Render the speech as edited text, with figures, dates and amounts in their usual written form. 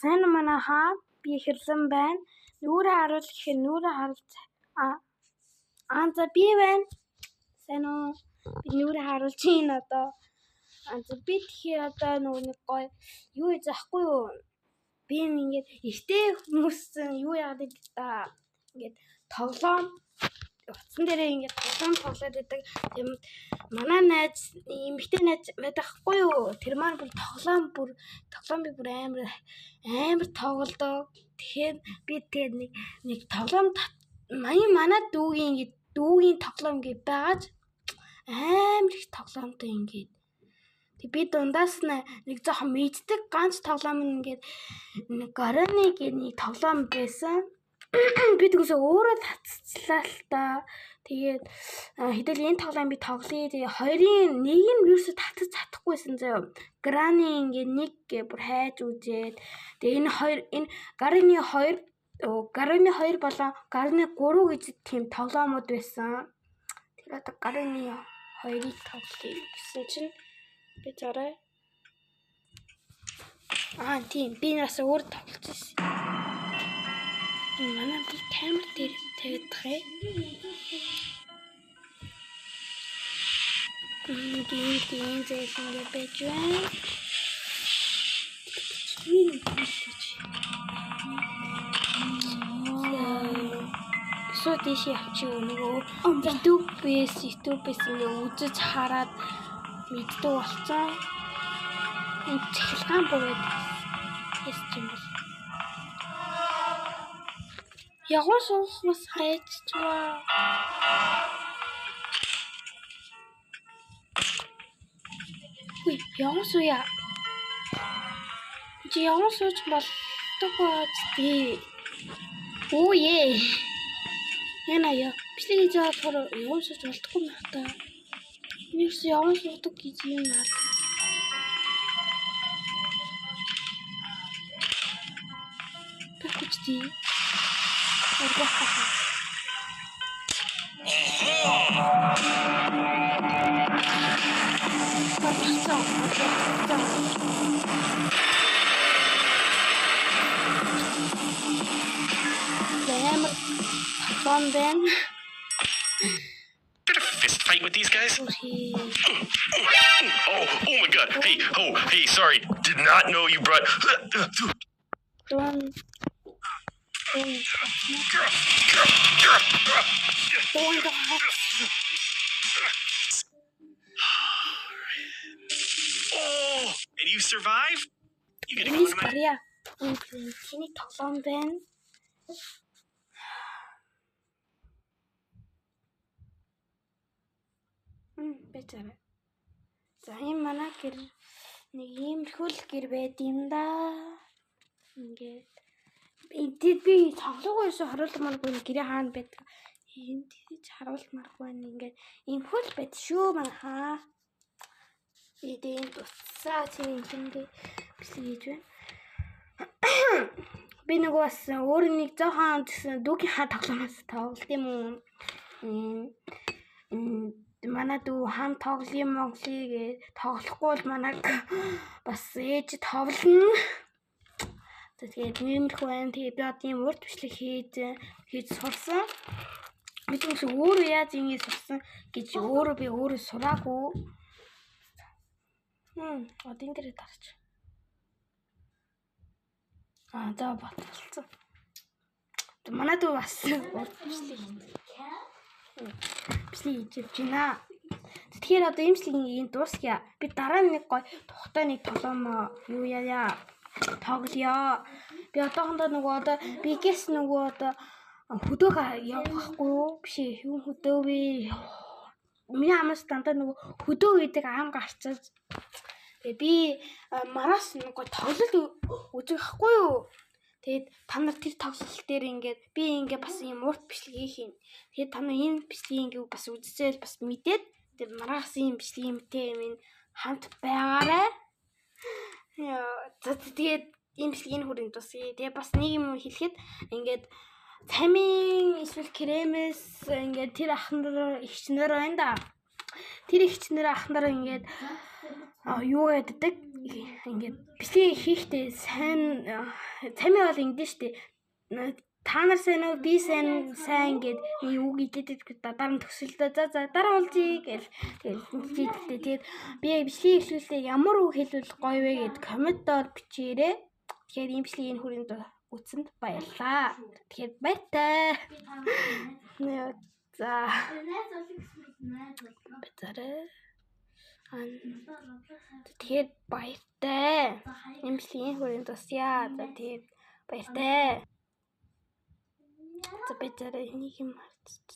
сайн манай хаа би хэрсэн байна. Нүрэ харуул гэхээр нүрэ харуул за би байна. Сайн уу? Би нүрэ харуул чинь одоо за би тэгэхээр одоо нэг гоё юу яахгүй юу? Би ингээд эртээ хүмүүс юу яадаг та ингээд тоглоом утсан дээрээ ингээд тоглоом тоглоод байдаг. Тийм манай найз эмэгтэй найз байхгүй юу? Тэр маань бүр тоглоом бүр амар тоглодог. Тэгэхээр би тэгээд нэг тоглоом манай дүүгийн тоглоом ингээд байгаач амар их тоглоомтой ингээд. Тэг би дундаас нэг жоохон мэддэг ганц тоглоом ингээд Гараны гэх тоглоом байсан. Би тэгээс өөрөө татцлаа л та. Тэгээд хэдэл энэ тоглоом би тоглоё. Тэгээ хоёрын нэг нь юусо татаж чадахгүйсэн заяа. Гараны ингээд нэг бүр хайж үзээд. Тэгээ энэ Гараны 2 болон Гараны 3 гэж тийм тоглоомод байсан. Тэр одоо Гараны 2-ыг тоглоё гэсэн чинь би зараа. Тийм би нас өөр тоглож байсан. Манай би камер дээр тавьдаг. Тийм зэйсэн байж байна. Сотиш явчих нөгөө YouTube-ээс ингээ үзэж хараад мэддэг болцсон. Энэ цахилгаан бөгөөд юм бол. Ягуу суухаас хайчваа. Үй, ягуу сууя. Чи ягуу сууч болдог бац тий. Оо е. Яна я. Бичлэг хийж байгаа ягуу сууч болдохгүй юм байна та. Нэрс ягуу суудаг гэж юм аа. Тэгвчтэй. Did a fist fight with these guys? Oh my god. Hey, sorry. Did not know you brought Oh, and you survive? You gonna go to my Тины тоглоом байна. Бэтэр. За энэ манай гэр нэг иймэрхүүл гэр байд юм да. Ингээд би тоглоогоос харуулмааргүй гэрээ хаана байдаг. Энд тийж харуулмааргүй ингээд иймэрхүүл байд шүү манайхаа. Эдийн туцаа чинь ингэ бэлгээж байна. Би нөгөө бас өөр нэг жоохон дүүгийн хаа тоглоомоос тоглолт юм уу? Манай дүү хаан тоглоом Монголыг тоглохгүй бол манайг бас ээж тоглоно. Тэгээд нэмэрхүү байна. Тэгээд би одоо ийм урд бичлэг хийж сурсан. Би тэгээс өөрөө яаж ингэ сурсан гэж өөрөө сураагүй. Одоо энэ дээр дараач. За баталсан. Манай дүү бас урд бичлэг хийж байна. Тэгэхээр одоо имслэгийн дуусгая. Би дараа нэг гой тухтай нэг тоглоом юу яа тоглоё. Би одоохондоо нөгөө одоо бигээс нөгөө одоо хөдөөх явахгүй юу? Биш юу хөдөө вэ? Миний амаас дандаа нөгөө хөдөө гэдэг ам гарчиж. Тэгээ би мараас нөгөө тоглолт үзэхгүй юу? Тэгээд та нар тэр тоглолт дээр ингээд би ингээд бас юм урт бичлэг хийн. Тэгээд та нар энэ бичлэгийг ингээд бас үзчихэл бас мэдээд тэр мараас юм бичлэг юмтэй минь хамт байгаарай. Тэгээд ийм бичлэгийн хүрээнд тусгий. Тэгээ бас нэг юм хэлэхэд ингээд цамын эсвэл кремэс ингээд тэр ахнаар ихчнэр байна да. Тэр ихчнэр ахнаар ингээд юу гэдэг ингээд бичлэг хийхдээ сайн бол ингэдэж штэ. Та нар сайн уу, би сайн гэд үг идэдэг дараа нь төсөлдөө за дараа уулзъя гэл хэлдэг. Тэгээд би бичлэг эхлүүлээ ямар үг хэлвэл гоё вэ гэд комментоор бичээрэй. Тэгэхээр ийм бичлэгийн хүрээнд үзсэнд баярлалаа. Тэгэхээр баяртай. За. Тэгэхээр баяртай. Ийм бичлэгийн хүрээнд тусъя. За тэгээд баяртай. За бид нэг юм